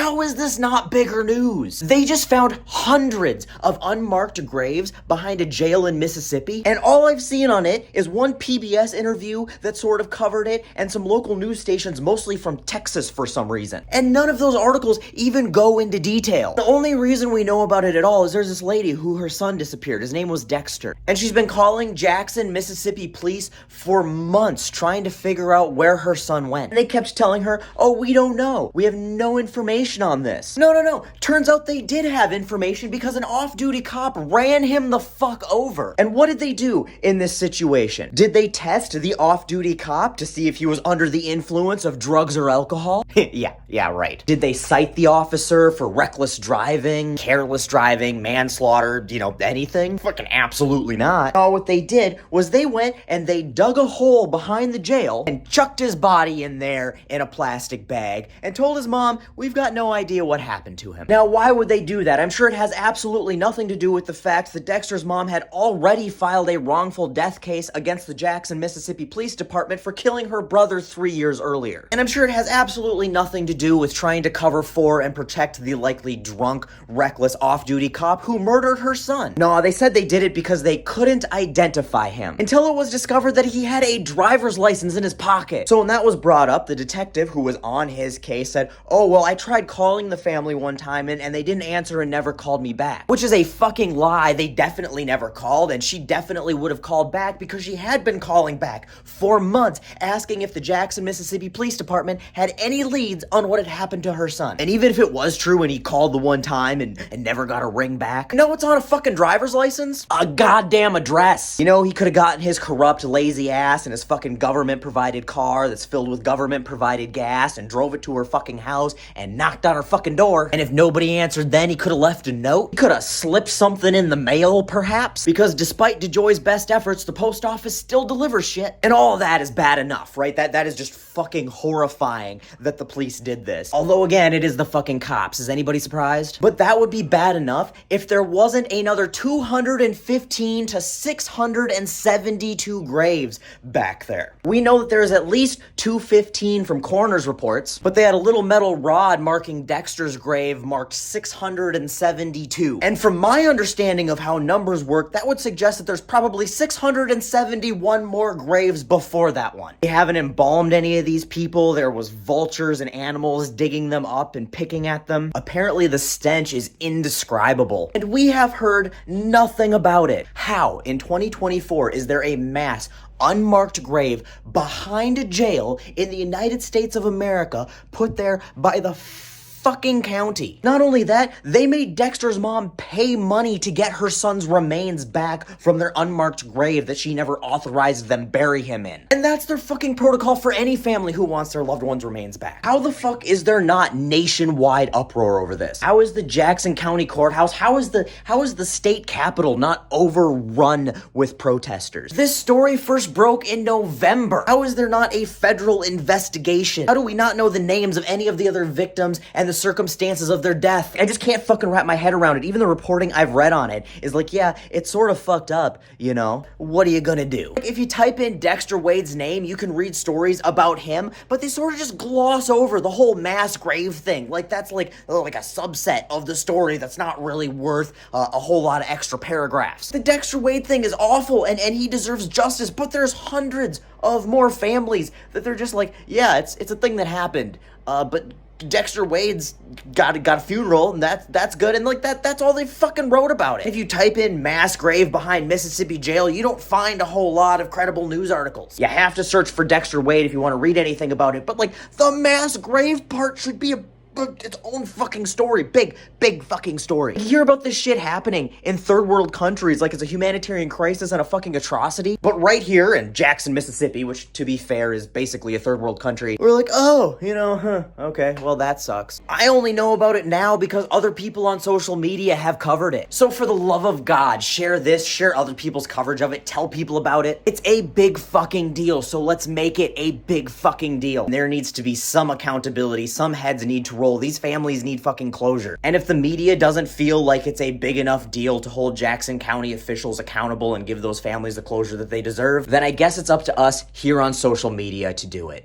How is this not bigger news? They just found hundreds of unmarked graves behind a jail in Mississippi, and all I've seen on it is one PBS interview that sort of covered it and some local news stations, mostly from Texas for some reason. And none of those articles even go into detail. The only reason we know about it at all is there's this lady who her son disappeared. His name was Dexter. And she's been calling Jackson, Mississippi police for months trying to figure out where her son went. And they kept telling her, oh, we don't know. We have no information on this. No. Turns out they did have information because an off-duty cop ran him the fuck over. And what did they do in this situation? Did they test the off-duty cop to see if he was under the influence of drugs or alcohol? Yeah, right. Did they cite the officer for reckless driving, careless driving, manslaughter, anything? Fucking absolutely not. No, what they did was they went and they dug a hole behind the jail and chucked his body in there in a plastic bag and told his mom, we've got no idea what happened to him. Now, why would they do that? I'm sure it has absolutely nothing to do with the fact that Dexter's mom had already filed a wrongful death case against the Jackson, Mississippi Police Department for killing her brother 3 years earlier. And I'm sure it has absolutely nothing to do with trying to cover for and protect the likely drunk, reckless, off-duty cop who murdered her son. No, they said they did it because they couldn't identify him until it was discovered that he had a driver's license in his pocket. So when that was brought up, the detective who was on his case said, oh, well, I tried calling the family one time and they didn't answer and never called me back. Which is a fucking lie. They definitely never called, and she definitely would have called back because she had been calling back for months asking if the Jackson, Mississippi Police Department had any leads on what had happened to her son. And even if it was true and he called the one time and never got a ring back, you know what's on a fucking driver's license? A goddamn address. He could have gotten his corrupt, lazy ass in his fucking government-provided car that's filled with government-provided gas and drove it to her fucking house and knocked on her fucking door. And if nobody answered then, he could have left a note. He could have slipped something in the mail, perhaps. Because despite DeJoy's best efforts, the post office still delivers shit. And all of that is bad enough, right? That is just fucking horrifying that the police did this. Although, again, it is the fucking cops. Is anybody surprised? But that would be bad enough if there wasn't another 215 to 672 graves back there. We know that there's at least 215 from coroner's reports, but they had a little metal rod marking Dexter's grave marked 672. And from my understanding of how numbers work, that would suggest that there's probably 671 more graves before that one. They haven't embalmed any of these people. There was vultures and animals digging them up and picking at them. Apparently the stench is indescribable, and we have heard nothing about it. How, in 2024, is there a mass unmarked grave behind a jail in the United States of America put there by the fucking county? Not only that, they made Dexter's mom pay money to get her son's remains back from their unmarked grave that she never authorized them bury him in. And that's their fucking protocol for any family who wants their loved one's remains back. How the fuck is there not nationwide uproar over this? How is the Jackson County Courthouse, how is the state capitol not overrun with protesters? This story first broke in November. How is there not a federal investigation? How do we not know the names of any of the other victims and the circumstances of their death? I just can't fucking wrap my head around it. Even the reporting I've read on it is like, yeah, it's sort of fucked up, What are you gonna do? If you type in Dexter Wade's name, you can read stories about him, but they sort of just gloss over the whole mass grave thing. Like that's like a subset of the story that's not really worth a whole lot of extra paragraphs. The Dexter Wade thing is awful and he deserves justice, but there's hundreds of more families that they're just like, yeah, it's a thing that happened, but Dexter Wade's got a funeral, and that's good, and that's all they fucking wrote about it. If you type in mass grave behind Mississippi jail, you don't find a whole lot of credible news articles. You have to search for Dexter Wade if you want to read anything about it, but the mass grave part should be its own fucking story. Big fucking story. You hear about this shit happening in third world countries like it's a humanitarian crisis and a fucking atrocity. But right here in Jackson, Mississippi, which to be fair is basically a third world country, we're like, oh, okay, well that sucks. I only know about it now because other people on social media have covered it. So for the love of God, share this, share other people's coverage of it, tell people about it. It's a big fucking deal, so let's make it a big fucking deal. There needs to be some accountability, some heads need to roll. These families need fucking closure. And if the media doesn't feel like it's a big enough deal to hold Jackson County officials accountable and give those families the closure that they deserve, then I guess it's up to us here on social media to do it.